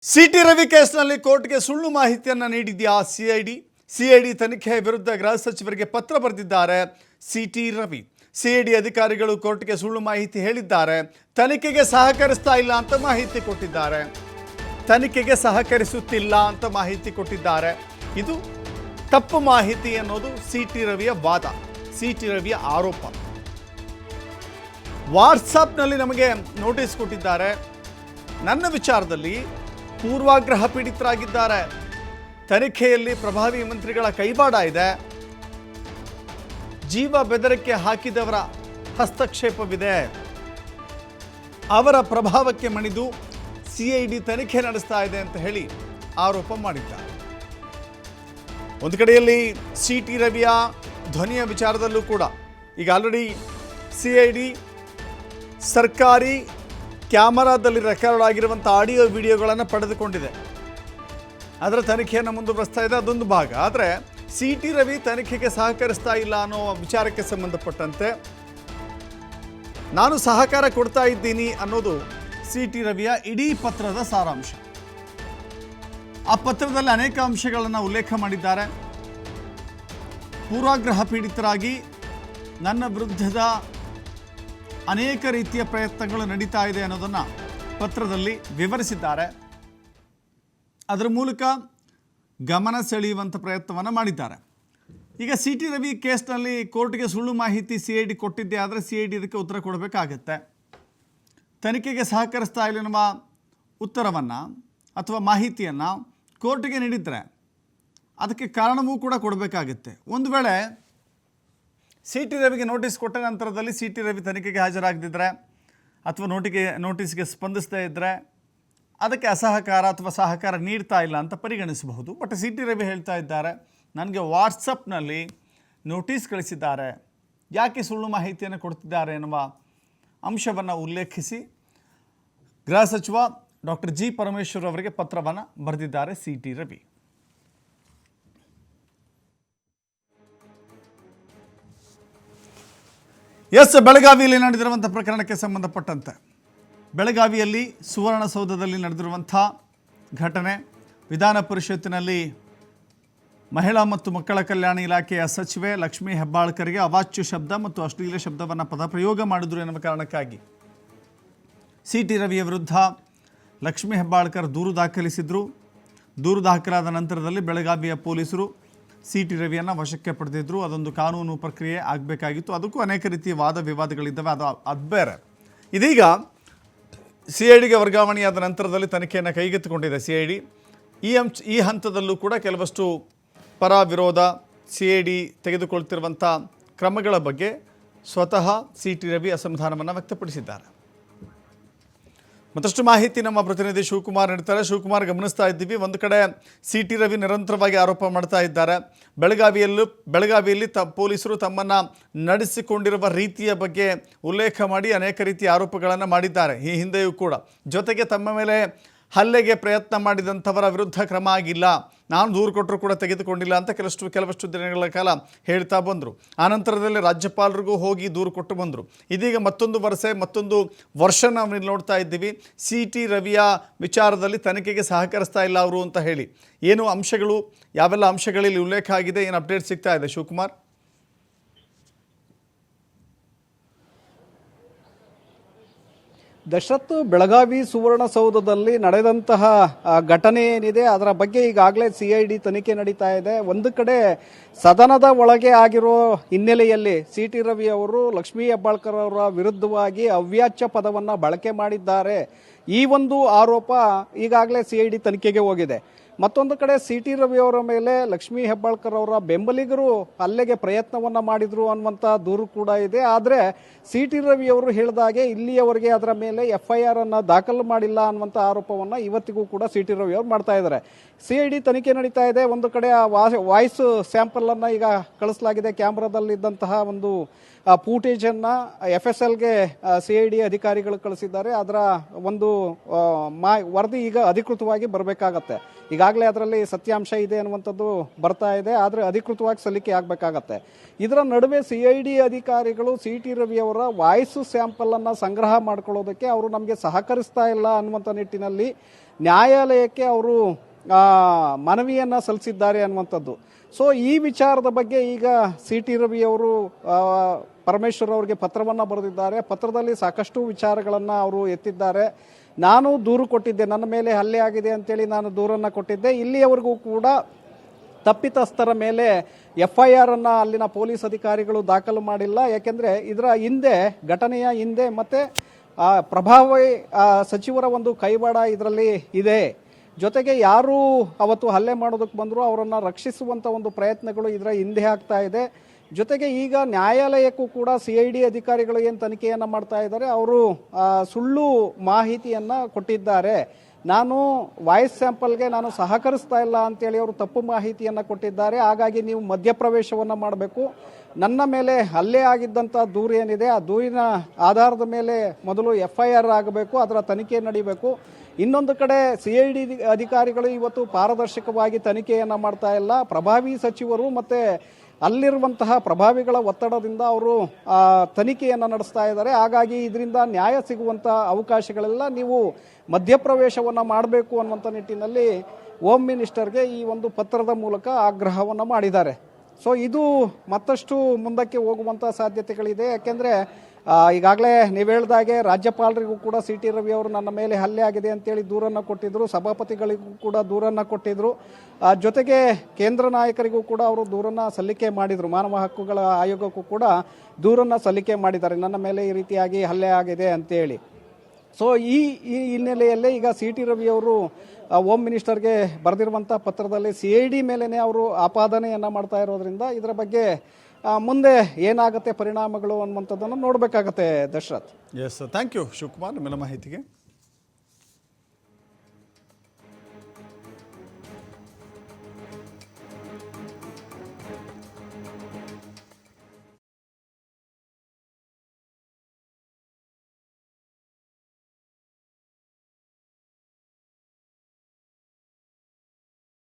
City Ravi ಕೇಸ್ನಲ್ಲಿ ಕೋರ್ಟ್ಗೆ ಸುಳ್ಳು ಮಾಹಿತಿಯನ್ನು ನೀಡಿದ್ಯಾ ಸಿಐಡಿ ತನಿಖೆ ವಿರುದ್ಧ ಗೃಹ ಸಚಿವರಿಗೆ ಪತ್ರ ಬರೆದಿದ್ದಾರೆ ಸಿಟಿ ರವಿ. ಸಿಐಡಿ ಅಧಿಕಾರಿಗಳು ಕೋರ್ಟ್ಗೆ ಸುಳ್ಳು ಮಾಹಿತಿ ಹೇಳಿದ್ದಾರೆ, ತನಿಖೆಗೆ ಸಹಕರಿಸ್ತಾ ಇಲ್ಲ ಅಂತ ಮಾಹಿತಿ ಕೊಟ್ಟಿದ್ದಾರೆ. ತನಿಖೆಗೆ ಸಹಕರಿಸುತ್ತಿಲ್ಲ ಅಂತ ಮಾಹಿತಿ ಕೊಟ್ಟಿದ್ದಾರೆ. ಇದು ತಪ್ಪು ಮಾಹಿತಿ ಅನ್ನೋದು ಸಿಟಿ ರವಿಯ ವಾದ, ಸಿಟಿ ರವಿಯ ಆರೋಪ. ವಾಟ್ಸಾಪ್ನಲ್ಲಿ ನಮಗೆ ನೋಟಿಸ್ ಕೊಟ್ಟಿದ್ದಾರೆ. ನನ್ನ ವಿಚಾರದಲ್ಲಿ ಪೂರ್ವಾಗ್ರಹ ಪೀಡಿತರಾಗಿದ್ದಾರೆ. ತನಿಖೆಯಲ್ಲಿ ಪ್ರಭಾವಿ ಮಂತ್ರಿಗಳ ಕೈವಾಡ ಇದೆ. ಜೀವ ಬೆದರಿಕೆ ಹಾಕಿದವರ ಹಸ್ತಕ್ಷೇಪವಿದೆ. ಅವರ ಪ್ರಭಾವಕ್ಕೆ ಮಣಿದು ಸಿಐಡಿ ತನಿಖೆ ನಡೆಸ್ತಾ ಇದೆ ಅಂತ ಹೇಳಿ ಆರೋಪ ಮಾಡಿದ್ದಾರೆ. ಒಂದು ಕಡೆಯಲ್ಲಿ ಸಿಟಿ ರವಿಯ ಧ್ವನಿಯ ವಿಚಾರದಲ್ಲೂ ಕೂಡ ಈಗ ಆಲ್ರೆಡಿ ಸಿಐಡಿ ಸರ್ಕಾರಿ ಕ್ಯಾಮರಾದಲ್ಲಿ ರೆಕಾರ್ಡ್ ಆಗಿರುವಂಥ ಆಡಿಯೋ ವಿಡಿಯೋಗಳನ್ನು ಪಡೆದುಕೊಂಡಿದೆ. ಅದರ ತನಿಖೆಯನ್ನು ಮುಂದುವರಿಸ್ತಾ ಇದೆ, ಅದೊಂದು ಭಾಗ. ಆದರೆ ಸಿಟಿ ರವಿ ತನಿಖೆಗೆ ಸಹಕರಿಸ್ತಾ ಇಲ್ಲ ಅನ್ನೋ ವಿಚಾರಕ್ಕೆ ಸಂಬಂಧಪಟ್ಟಂತೆ ನಾನು ಸಹಕಾರ ಕೊಡ್ತಾ ಇದ್ದೀನಿ ಅನ್ನೋದು ಸಿಟಿ ರವಿಯ ಇಡೀ ಪತ್ರದ ಸಾರಾಂಶ. ಆ ಪತ್ರದಲ್ಲಿ ಅನೇಕ ಅಂಶಗಳನ್ನು ಉಲ್ಲೇಖ ಮಾಡಿದ್ದಾರೆ. ಪೂರ್ವಾಗ್ರಹ ಪೀಡಿತರಾಗಿ ನನ್ನ ವಿರುದ್ಧದ ಅನೇಕ ರೀತಿಯ ಪ್ರಯತ್ನಗಳು ನಡೀತಾ ಇದೆ ಅನ್ನೋದನ್ನು ಪತ್ರದಲ್ಲಿ ವಿವರಿಸಿದ್ದಾರೆ. ಅದರ ಮೂಲಕ ಗಮನ ಸೆಳೆಯುವಂಥ ಪ್ರಯತ್ನವನ್ನು ಮಾಡಿದ್ದಾರೆ. ಈಗ ಸಿಟಿ ರವಿ ಕೇಸ್ನಲ್ಲಿ ಕೋರ್ಟ್ಗೆ ಸುಳ್ಳು ಮಾಹಿತಿ ಸಿಐಡಿ ಕೊಟ್ಟಿದ್ದೆ ಆದರೆ ಸಿಐಡಿ ಇದಕ್ಕೆ ಉತ್ತರ ಕೊಡಬೇಕಾಗತ್ತೆ. ತನಿಖೆಗೆ ಸಹಕರಿಸ್ತಾ ಇಲ್ಲ ಎನ್ನುವ ಉತ್ತರವನ್ನು ಅಥವಾ ಮಾಹಿತಿಯನ್ನು ಕೋರ್ಟ್ಗೆ ನೀಡಿದರೆ ಅದಕ್ಕೆ ಕಾರಣವೂ ಕೂಡ ಕೊಡಬೇಕಾಗುತ್ತೆ. ಒಂದು ವೇಳೆ ಸಿಟಿ ರವಿಗೆ ನೋಟಿಸ್ ಕೊಟ್ಟ ನಂತರದಲ್ಲಿ ಸಿಟಿ ರವಿ ತನಿಖೆಗೆ ಹಾಜರಾಗದಿದ್ದರೆ ಅಥವಾ ನೋಟಿಸ್ಗೆ ಸ್ಪಂದಿಸದೇ ಇದ್ದರೆ ಅದಕ್ಕೆ ಅಸಹಕಾರ ಅಥವಾ ಸಹಕಾರ ನೀಡ್ತಾ ಇಲ್ಲ ಅಂತ ಪರಿಗಣಿಸಬಹುದು. ಬಟ್ ಸಿಟಿ ರವಿ ಹೇಳ್ತಾ ಇದ್ದಾರೆ, ನನಗೆ ವಾಟ್ಸಪ್ನಲ್ಲಿ ನೋಟಿಸ್ ಕಳಿಸಿದ್ದಾರೆ, ಯಾಕೆ ಸುಳ್ಳು ಮಾಹಿತಿಯನ್ನು ಕೊಡ್ತಿದ್ದಾರೆ ಎನ್ನುವ ಅಂಶವನ್ನು ಉಲ್ಲೇಖಿಸಿ ಗೃಹ ಸಚಿವ ಡಾಕ್ಟರ್ ಜಿ ಪರಮೇಶ್ವರ್ ಅವರಿಗೆ ಪತ್ರವನ್ನು ಬರೆದಿದ್ದಾರೆ ಸಿಟಿ ರವಿ. ಬೆಳಗಾವಿಯಲ್ಲಿ ನಡೆದಿರುವಂಥ ಪ್ರಕರಣಕ್ಕೆ ಸಂಬಂಧಪಟ್ಟಂತೆ ಬೆಳಗಾವಿಯಲ್ಲಿ ಸುವರ್ಣಸೌಧದಲ್ಲಿ ನಡೆದಿರುವಂಥ ಘಟನೆ, ವಿಧಾನ ಪರಿಷತ್ತಿನಲ್ಲಿ ಮಹಿಳಾ ಮತ್ತು ಮಕ್ಕಳ ಕಲ್ಯಾಣ ಇಲಾಖೆಯ ಸಚಿವೆ ಲಕ್ಷ್ಮೀ ಹೆಬ್ಬಾಳ್ಕರ್ಗೆ ಅವಾಚ್ಯ ಶಬ್ದ ಮತ್ತು ಅಶ್ಲೀಲ ಶಬ್ದವನ್ನು ಪದಪ್ರಯೋಗ ಮಾಡಿದ್ರು ಎನ್ನುವ ಕಾರಣಕ್ಕಾಗಿ ಸಿಟಿ ರವಿಯ ವಿರುದ್ಧ ಲಕ್ಷ್ಮೀ ಹೆಬ್ಬಾಳ್ಕರ್ ದೂರು ದಾಖಲಿಸಿದರು. ದೂರು ದಾಖಲಾದ ನಂತರದಲ್ಲಿ ಬೆಳಗಾವಿಯ ಪೊಲೀಸರು ಸಿಟಿ ರವಿಯನ್ನು ವಶಕ್ಕೆ ಪಡೆದಿದ್ದರು. ಅದೊಂದು ಕಾನೂನು ಪ್ರಕ್ರಿಯೆ ಆಗಬೇಕಾಗಿತ್ತು. ಅದಕ್ಕೂ ಅನೇಕ ರೀತಿಯ ವಾದ ವಿವಾದಗಳಿದ್ದಾವೆ, ಅದು ಬೇರೆ. ಇದೀಗ ಸಿಐಡಿಗೆ ವರ್ಗಾವಣೆಯಾದ ನಂತರದಲ್ಲಿ ತನಿಖೆಯನ್ನು ಕೈಗೆತ್ತಿಕೊಂಡಿದೆ ಸಿಐಡಿ. ಈ ಹಂತದಲ್ಲೂ ಕೂಡ ಕೆಲವಷ್ಟು ಪರ ವಿರೋಧ ಸಿಐಡಿ ತೆಗೆದುಕೊಳ್ತಿರುವಂಥ ಕ್ರಮಗಳ ಬಗ್ಗೆ ಸ್ವತಃ ಸಿಟಿ ರವಿ ಅಸಮಾಧಾನವನ್ನು ವ್ಯಕ್ತಪಡಿಸಿದ್ದಾರೆ. ಮತ್ತಷ್ಟು ಮಾಹಿತಿ ನಮ್ಮ ಪ್ರತಿನಿಧಿ ಶಿವಕುಮಾರ್ ನೀಡ್ತಾರೆ. ಶಿವಕುಮಾರ್, ಗಮನಿಸ್ತಾ ಇದ್ದೀವಿ, ಒಂದು ಕಡೆ ಸಿಟಿ ರವಿ ನಿರಂತರವಾಗಿ ಆರೋಪ ಮಾಡ್ತಾ ಇದ್ದಾರೆ. ಬೆಳಗಾವಿಯಲ್ಲಿ ಪೊಲೀಸರು ತಮ್ಮನ್ನು ನಡೆಸಿಕೊಂಡಿರುವ ರೀತಿಯ ಬಗ್ಗೆ ಉಲ್ಲೇಖ ಮಾಡಿ ಅನೇಕ ರೀತಿಯ ಆರೋಪಗಳನ್ನು ಮಾಡಿದ್ದಾರೆ ಈ ಹಿಂದೆಯೂ ಕೂಡ. ಜೊತೆಗೆ ತಮ್ಮ ಮೇಲೆ ಹಲ್ಲೆಗೆ ಪ್ರಯತ್ನ ಮಾಡಿದಂಥವರ ವಿರುದ್ಧ ಕ್ರಮ ಆಗಿಲ್ಲ, ನಾನು ದೂರು ಕೊಟ್ಟರು ಕೂಡ ತೆಗೆದುಕೊಂಡಿಲ್ಲ ಅಂತ ಕೆಲವಷ್ಟು ದಿನಗಳ ಕಾಲ ಹೇಳ್ತಾ ಬಂದರು. ಆನಂತರದಲ್ಲಿ ರಾಜ್ಯಪಾಲರಿಗೂ ಹೋಗಿ ದೂರು ಕೊಟ್ಟು ಬಂದರು. ಇದೀಗ ಮತ್ತೊಂದು ವರ್ಷ ನಾವು ಇಲ್ಲಿ ನೋಡ್ತಾ ಇದ್ದೀವಿ. ಸಿಟಿ ರವಿಯ ವಿಚಾರದಲ್ಲಿ ತನಿಖೆಗೆ ಸಹಕರಿಸ್ತಾ ಇಲ್ಲ ಅವರು ಅಂತ ಹೇಳಿ ಏನು ಅಂಶಗಳು, ಯಾವೆಲ್ಲ ಅಂಶಗಳಲ್ಲಿ ಉಲ್ಲೇಖ ಆಗಿದೆ, ಏನು ಅಪ್ಡೇಟ್ ಸಿಗ್ತಾ ಇದೆ ಶಿವಕುಮಾರ್? ದಶರಥ್, ಬೆಳಗಾವಿ ಸುವರ್ಣಸೌಧದಲ್ಲಿ ನಡೆದಂತಹ ಘಟನೆ ಏನಿದೆ ಅದರ ಬಗ್ಗೆ ಈಗಾಗಲೇ ಸಿಐಡಿ ತನಿಖೆ ನಡೀತಾ ಇದೆ. ಒಂದು ಕಡೆ ಸದನದ ಒಳಗೆ ಆಗಿರೋ ಹಿನ್ನೆಲೆಯಲ್ಲಿ ಸಿಟಿ ರವಿ ಅವರು ಲಕ್ಷ್ಮೀ ಹೆಬ್ಬಾಳ್ಕರ್ ಅವರ ವಿರುದ್ಧವಾಗಿ ಅವ್ಯಾಚ್ಯ ಪದವನ್ನು ಬಳಕೆ ಮಾಡಿದ್ದಾರೆ. ಈ ಒಂದು ಆರೋಪ ಈಗಾಗಲೇ ಸಿಐಡಿ ತನಿಖೆಗೆ ಹೋಗಿದೆ. ಮತ್ತೊಂದು ಕಡೆ ಸಿಟಿ ರವಿ ಅವರ ಮೇಲೆ ಲಕ್ಷ್ಮೀ ಹೆಬ್ಬಾಳ್ಕರ್ ಅವರ ಬೆಂಬಲಿಗರು ಹಲ್ಲೆಗೆ ಪ್ರಯತ್ನವನ್ನ ಮಾಡಿದ್ರು ಅನ್ನುವಂಥ ದೂರು ಕೂಡ ಇದೆ. ಆದರೆ ಸಿಟಿ ರವಿ ಅವರು ಹೇಳಿದಾಗೆ ಇಲ್ಲಿಯವರೆಗೆ ಅದರ ಮೇಲೆ FIR ಅನ್ನ ದಾಖಲು ಮಾಡಿಲ್ಲ ಅನ್ನುವಂಥ ಆರೋಪವನ್ನ ಇವತ್ತಿಗೂ ಕೂಡ ಸಿಟಿ ರವಿ ಅವರು ಮಾಡ್ತಾ ಇದ್ದಾರೆ. ಸಿಐಡಿ ತನಿಖೆ ನಡೀತಾ ಇದೆ. ಒಂದು ಕಡೆ ವಾಯ್ಸ್ ಸ್ಯಾಂಪಲ್ ಅನ್ನ ಈಗ ಕಳಿಸಲಾಗಿದೆ. ಕ್ಯಾಮ್ರಾದಲ್ಲಿದ್ದಂತಹ ಒಂದು ಫೂಟೇಜ್ ಅನ್ನ FSLಗೆ ಸಿಐಡಿ ಅಧಿಕಾರಿಗಳು ಕಳಿಸಿದ್ದಾರೆ. ಅದರ ಒಂದು ವರದಿ ಈಗ ಅಧಿಕೃತವಾಗಿ ಬರಬೇಕಾಗತ್ತೆ. ಈಗಾಗಲೇ ಅದರಲ್ಲಿ ಸತ್ಯಾಂಶ ಇದೆ ಅನ್ನುವಂಥದ್ದು ಬರ್ತಾ ಇದೆ, ಆದರೆ ಅಧಿಕೃತವಾಗಿ ಸಲ್ಲಿಕೆ ಆಗಬೇಕಾಗತ್ತೆ. ಇದರ ನಡುವೆ ಸಿಐಡಿ ಅಧಿಕಾರಿಗಳು ಸಿಟಿ ರವಿ ಅವರ ವಾಯ್ಸ್ ಸ್ಯಾಂಪಲ್ ಅನ್ನ ಸಂಗ್ರಹ ಮಾಡ್ಕೊಳ್ಳೋದಕ್ಕೆ ಅವರು ನಮಗೆ ಸಹಕರಿಸ್ತಾ ಇಲ್ಲ ಅನ್ನುವಂಥ ನಿಟ್ಟಿನಲ್ಲಿ ನ್ಯಾಯಾಲಯಕ್ಕೆ ಅವರು ಮನವಿಯನ್ನು ಸಲ್ಲಿಸಿದ್ದಾರೆ ಅನ್ನುವಂಥದ್ದು. ಸೊ ಈ ವಿಚಾರದ ಬಗ್ಗೆ ಈಗ CT ರವಿ ಅವರು ಪರಮೇಶ್ವರ್ ಅವರಿಗೆ ಪತ್ರವನ್ನು ಬರೆದಿದ್ದಾರೆ. ಪತ್ರದಲ್ಲಿ ಸಾಕಷ್ಟು ವಿಚಾರಗಳನ್ನು ಅವರು ಎತ್ತಿದ್ದಾರೆ. ನಾನು ದೂರು ಕೊಟ್ಟಿದ್ದೆ, ನನ್ನ ಮೇಲೆ ಹಲ್ಲೆ ಆಗಿದೆ ಅಂತೇಳಿ ನಾನು ದೂರನ್ನು ಕೊಟ್ಟಿದ್ದೆ. ಇಲ್ಲಿಯವರೆಗೂ ಕೂಡ ತಪ್ಪಿತಸ್ಥರ ಮೇಲೆ FIR ಅನ್ನು ಅಲ್ಲಿನ ಪೊಲೀಸ್ ಅಧಿಕಾರಿಗಳು ದಾಖಲು ಮಾಡಿಲ್ಲ. ಯಾಕೆಂದರೆ ಇದರ ಹಿಂದೆ, ಘಟನೆಯ ಹಿಂದೆ ಮತ್ತೆ ಪ್ರಭಾವಿ ಸಚಿವರ ಒಂದು ಕೈವಾಡ ಇದರಲ್ಲಿ ಇದೆ. ಜೊತೆಗೆ ಯಾರು ಅವತ್ತು ಹಲ್ಲೆ ಮಾಡೋದಕ್ಕೆ ಬಂದರೂ ಅವರನ್ನು ರಕ್ಷಿಸುವಂಥ ಒಂದು ಪ್ರಯತ್ನಗಳು ಇದರ ಹಿಂದೆ ಆಗ್ತಾ ಇದೆ. ಜೊತೆಗೆ ಈಗ ನ್ಯಾಯಾಲಯಕ್ಕೂ ಕೂಡ CID ಅಧಿಕಾರಿಗಳು ಏನು ತನಿಖೆಯನ್ನು ಮಾಡ್ತಾ ಇದ್ದಾರೆ, ಅವರು ಸುಳ್ಳು ಮಾಹಿತಿಯನ್ನು ಕೊಟ್ಟಿದ್ದಾರೆ. ನಾನು ವಾಯ್ಸ್ ಸ್ಯಾಂಪಲ್ಗೆ ನಾನು ಸಹಕರಿಸ್ತಾ ಇಲ್ಲ ಅಂತೇಳಿ ಅವರು ತಪ್ಪು ಮಾಹಿತಿಯನ್ನು ಕೊಟ್ಟಿದ್ದಾರೆ. ಹಾಗಾಗಿ ನೀವು ಮಧ್ಯಪ್ರವೇಶವನ್ನು ಮಾಡಬೇಕು. ನನ್ನ ಮೇಲೆ ಹಲ್ಲೆ ಆಗಿದ್ದಂಥ ದೂರು ಏನಿದೆ, ಆ ದೂರಿನ ಆಧಾರದ ಮೇಲೆ ಮೊದಲು FIR ಆಗಬೇಕು, ಅದರ ತನಿಖೆ ನಡೀಬೇಕು. ಇನ್ನೊಂದು ಕಡೆ CID ಅಧಿಕಾರಿಗಳು ಇವತ್ತು ಪಾರದರ್ಶಕವಾಗಿ ತನಿಖೆಯನ್ನು ಮಾಡ್ತಾ ಇಲ್ಲ. ಪ್ರಭಾವಿ ಸಚಿವರು ಮತ್ತು ಅಲ್ಲಿರುವಂತಹ ಪ್ರಭಾವಿಗಳ ಒತ್ತಡದಿಂದ ಅವರು ತನಿಖೆಯನ್ನು ನಡೆಸ್ತಾ ಇದ್ದಾರೆ. ಹಾಗಾಗಿ ಇದರಿಂದ ನ್ಯಾಯ ಸಿಗುವಂಥ ಅವಕಾಶಗಳೆಲ್ಲ ನೀವು ಮಧ್ಯಪ್ರವೇಶವನ್ನು ಮಾಡಬೇಕು ಅನ್ನುವಂಥ ನಿಟ್ಟಿನಲ್ಲಿ ಹೋಮ್ ಮಿನಿಸ್ಟರ್ಗೆ ಈ ಒಂದು ಪತ್ರದ ಮೂಲಕ ಆಗ್ರಹವನ್ನು ಮಾಡಿದ್ದಾರೆ. ಸೊ ಇದು ಮತ್ತಷ್ಟು ಮುಂದಕ್ಕೆ ಹೋಗುವಂಥ ಸಾಧ್ಯತೆಗಳಿದೆ. ಯಾಕೆಂದರೆ ಈಗಾಗಲೇ ನೀವು ಹೇಳಿದಾಗೆ ರಾಜ್ಯಪಾಲರಿಗೂ ಕೂಡ CT ರವಿ ಅವರು ನನ್ನ ಮೇಲೆ ಹಲ್ಲೆ ಆಗಿದೆ ಅಂತೇಳಿ ದೂರನ್ನು ಕೊಟ್ಟಿದ್ದರು. ಸಭಾಪತಿಗಳಿಗೂ ಕೂಡ ದೂರನ್ನು ಕೊಟ್ಟಿದ್ದರು. ಜೊತೆಗೆ ಕೇಂದ್ರ ನಾಯಕರಿಗೂ ಕೂಡ ಅವರು ದೂರನ್ನು ಸಲ್ಲಿಕೆ ಮಾಡಿದರು. ಮಾನವ ಹಕ್ಕುಗಳ ಆಯೋಗಕ್ಕೂ ಕೂಡ ದೂರನ್ನು ಸಲ್ಲಿಕೆ ಮಾಡಿದ್ದಾರೆ, ನನ್ನ ಮೇಲೆ ಈ ರೀತಿಯಾಗಿ ಹಲ್ಲೆ ಆಗಿದೆ ಅಂತೇಳಿ. ಸೊ ಈ ಹಿನ್ನೆಲೆಯಲ್ಲೇ ಈಗ CT ರವಿ ಅವರು ಹೋಮ್ ಮಿನಿಸ್ಟರ್ಗೆ ಬರೆದಿರುವಂಥ ಪತ್ರದಲ್ಲಿ CID ಮೇಲೇ ಅವರು ಆಪಾದನೆಯನ್ನು ಮಾಡ್ತಾ ಇರೋದ್ರಿಂದ ಇದರ ಬಗ್ಗೆ ಮುಂದೆ ಏನಾಗುತ್ತೆ ಪರಿಣಾಮಗಳು ಅನ್ನುವಂಥದ್ದನ್ನು ನೋಡಬೇಕಾಗತ್ತೆ Dasharath. Yes, thank you Shivakumar ನಿಮ್ಮೆಲ್ಲ ಮಾಹಿತಿಗೆ.